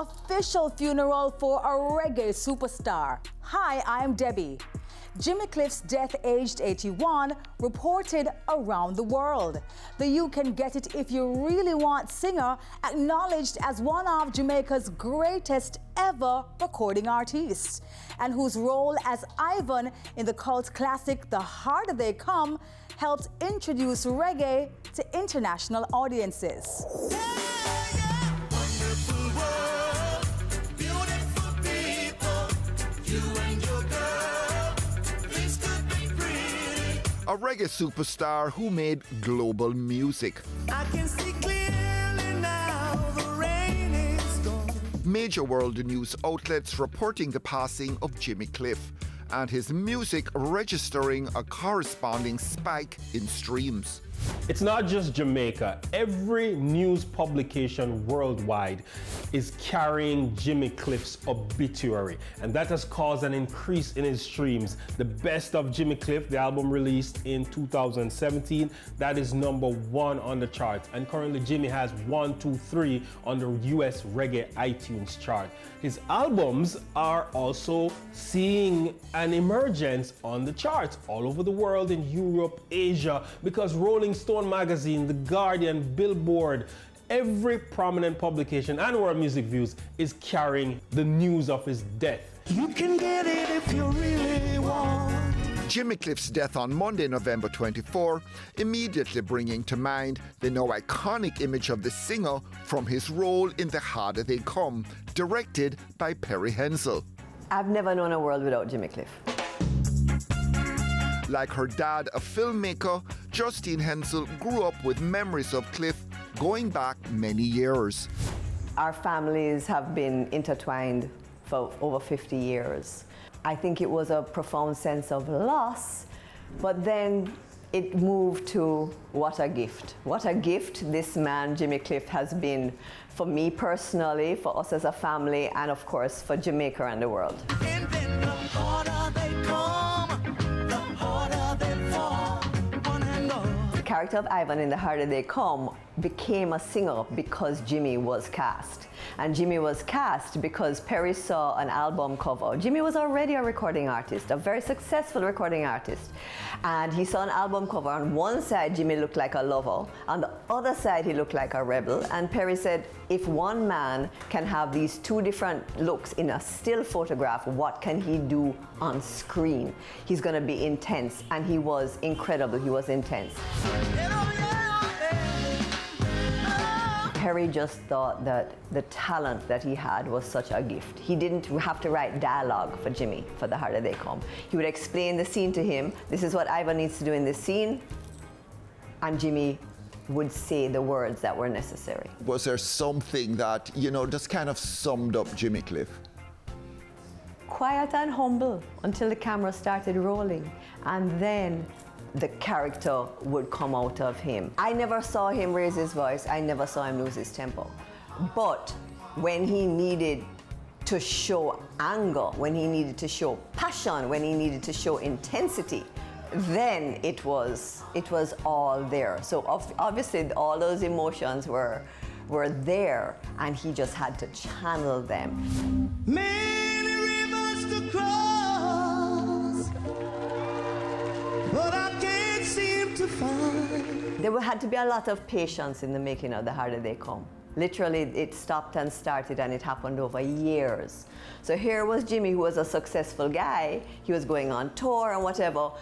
official funeral for a reggae superstar. Hi, I'm Debbie. Jimmy Cliff's death, aged 81, reported around the world. The You Can Get It If You Really Want singer, acknowledged as one of Jamaica's greatest ever recording artists, and whose role as Ivan in the cult classic The Harder They Come helped introduce reggae to international audiences. A reggae superstar who made global music. I can see clearly now, the rain is gone. Major world news outlets reporting the passing of Jimmy Cliff, and his music registering a corresponding spike in streams. It's not just Jamaica. Every news publication worldwide is carrying Jimmy Cliff's obituary, and that has caused an increase in his streams. The Best of Jimmy Cliff, the album released in 2017, that is #1 on the chart, and currently Jimmy has 1, 2, 3 on the US reggae iTunes chart. His albums are also seeing an emergence on the charts all over the world, in Europe, Asia, because Rolling Stone magazine, The Guardian, Billboard, every prominent publication and World Music Views is carrying the news of his death. You can get it if you really want. Jimmy Cliff's death on Monday, November 24, immediately bringing to mind the now iconic image of the singer from his role in The Harder They Come, directed by Perry Hensel. I've never known a world without Jimmy Cliff. Like her dad, a filmmaker, Justine Hensel grew up with memories of Cliff going back many years. Our families have been intertwined for over 50 years. I think it was a profound sense of loss, but then it moved to what a gift. What a gift this man, Jimmy Cliff, has been for me personally, for us as a family, and of course for Jamaica and the world. And then the harder they come, the harder they fall. One and all. The character of Ivan in The Harder They Come became a singer because Jimmy was cast. And Jimmy was cast because Perry saw an album cover. Jimmy was already a recording artist, a very successful recording artist. And he saw an album cover. On one side, Jimmy looked like a lover. On the other side, he looked like a rebel. And Perry said, if one man can have these two different looks in a still photograph, what can he do on screen? He's gonna be intense. And he was incredible, he was intense. Perry just thought that the talent that he had was such a gift. He didn't have to write dialogue for Jimmy for The Harder They Come. He would explain the scene to him. This is what Ivan needs to do in this scene. And Jimmy would say the words that were necessary. Was there something that, just kind of summed up Jimmy Cliff? Quiet and humble until the camera started rolling. And then the character would come out of him. I never saw him raise his voice. I never saw him lose his tempo. But when he needed to show anger, when he needed to show passion, when he needed to show intensity, then it was all there. So obviously all those emotions were there, and he just had to channel them. Many rivers to cross, but I can't seem to find. There had to be a lot of patience in the making of The Harder They Come. Literally, it stopped and started, and it happened over years. So here was Jimmy, who was a successful guy. He was going on tour and whatever.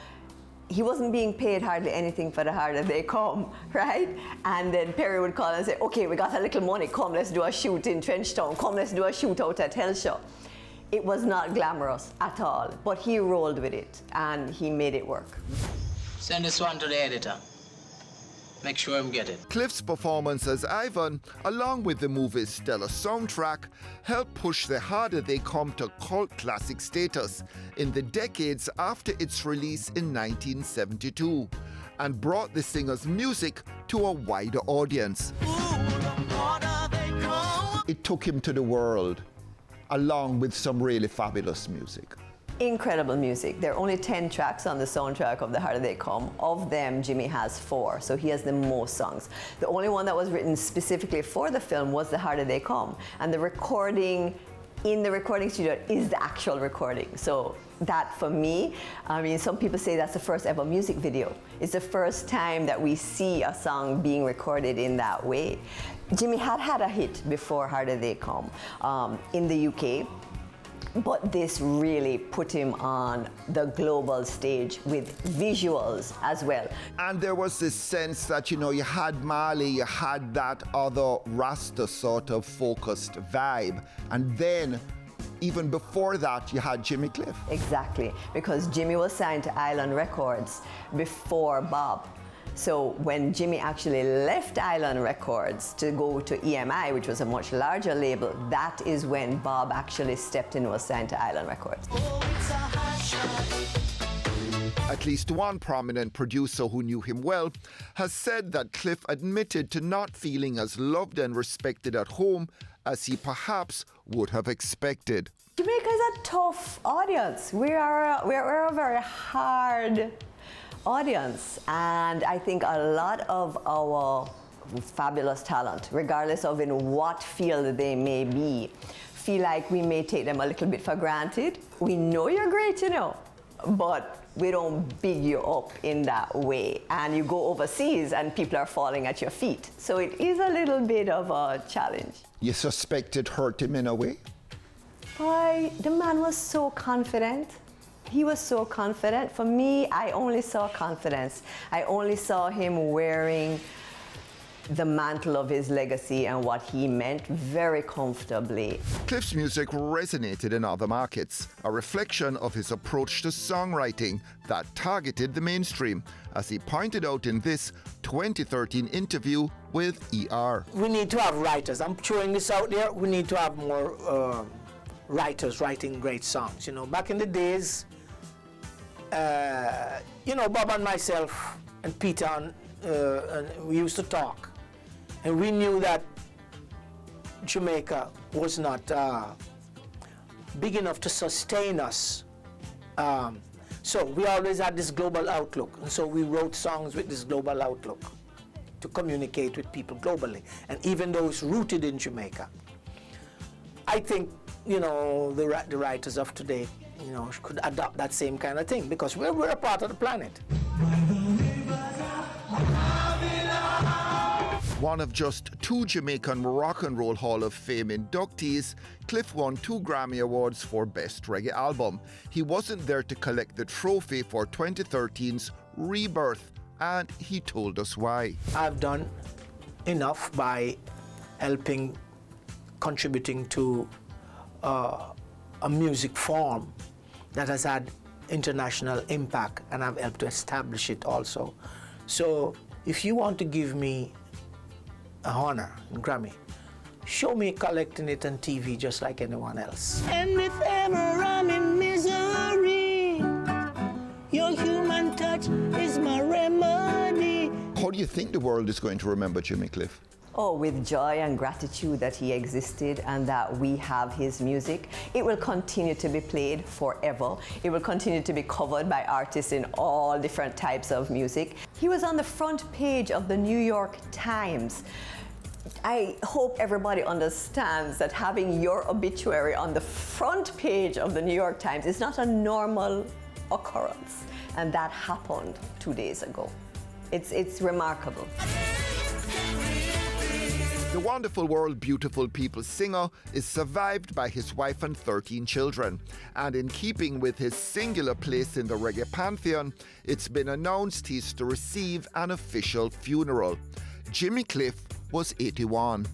He wasn't being paid hardly anything for The Harder They Come, right? And then Perry would call and say, okay, we got a little money, come, let's do a shoot in Trenchtown, come, let's do a shoot out at Hellshaw. It was not glamorous at all, but he rolled with it, and he made it work. Send this one to the editor. Make sure him get it. Cliff's performance as Ivan, along with the movie's stellar soundtrack, helped push The Harder They Come to cult classic status in the decades after its release in 1972, and brought the singer's music to a wider audience. It took him to the world, along with some really fabulous music. Incredible music. There are only 10 tracks on the soundtrack of The Harder They Come. Of them, Jimmy has 4, so he has the most songs. The only one that was written specifically for the film was The Harder They Come, and the recording in the recording studio is the actual recording. So that, for me, I mean, some people say that's the first ever music video. It's the first time that we see a song being recorded in that way. Jimmy had a hit before Harder They Come in the UK. But this really put him on the global stage with visuals as well. And there was this sense that, you know, you had Marley, you had that other Rasta sort of focused vibe. And then, even before that, you had Jimmy Cliff. Exactly, because Jimmy was signed to Island Records before Bob. So when Jimmy actually left Island Records to go to EMI, which was a much larger label, that is when Bob actually stepped in and was signed to Island Records. At least one prominent producer who knew him well has said that Cliff admitted to not feeling as loved and respected at home as he perhaps would have expected. Jamaica is a tough audience. We're a very hard audience, and I think a lot of our fabulous talent, regardless of in what field they may be, feel like we may take them a little bit for granted. We know you're great, you know, but we don't big you up in that way. And you go overseas and people are falling at your feet. So it is a little bit of a challenge. You suspect it hurt him in a way? Boy, the man was so confident. He was so confident. For me, I only saw confidence. I only saw him wearing the mantle of his legacy and what he meant very comfortably. Cliff's music resonated in other markets, a reflection of his approach to songwriting that targeted the mainstream, as he pointed out in this 2013 interview with ER. We need to have writers. I'm throwing this out there. We need to have more writers writing great songs. You know, back in the days, you know, Bob and myself and Peter and we used to talk, and we knew that Jamaica was not big enough to sustain us. So we always had this global outlook, and so we wrote songs with this global outlook to communicate with people globally, and even those rooted in Jamaica. I think, you know, the writers of today, you know, could adopt that same kind of thing, because we're a part of the planet. One of just 2 Jamaican Rock and Roll Hall of Fame inductees, Cliff won 2 Grammy Awards for Best Reggae Album. He wasn't there to collect the trophy for 2013's Rebirth, and he told us why. I've done enough by contributing to a music form that has had international impact, and I've helped to establish it also. So if you want to give me a honor in Grammy, show me collecting it on TV just like anyone else. And if ever I'm in misery, your human touch is my remedy. How do you think the world is going to remember Jimmy Cliff? Oh, with joy and gratitude that he existed and that we have his music. It will continue to be played forever. It will continue to be covered by artists in all different types of music. He was on the front page of the New York Times. I hope everybody understands that having your obituary on the front page of the New York Times is not a normal occurrence. And that happened 2 days ago. It's remarkable. The Wonderful World Beautiful People singer is survived by his wife and 13 children. And in keeping with his singular place in the reggae pantheon, it's been announced he's to receive an official funeral. Jimmy Cliff was 81.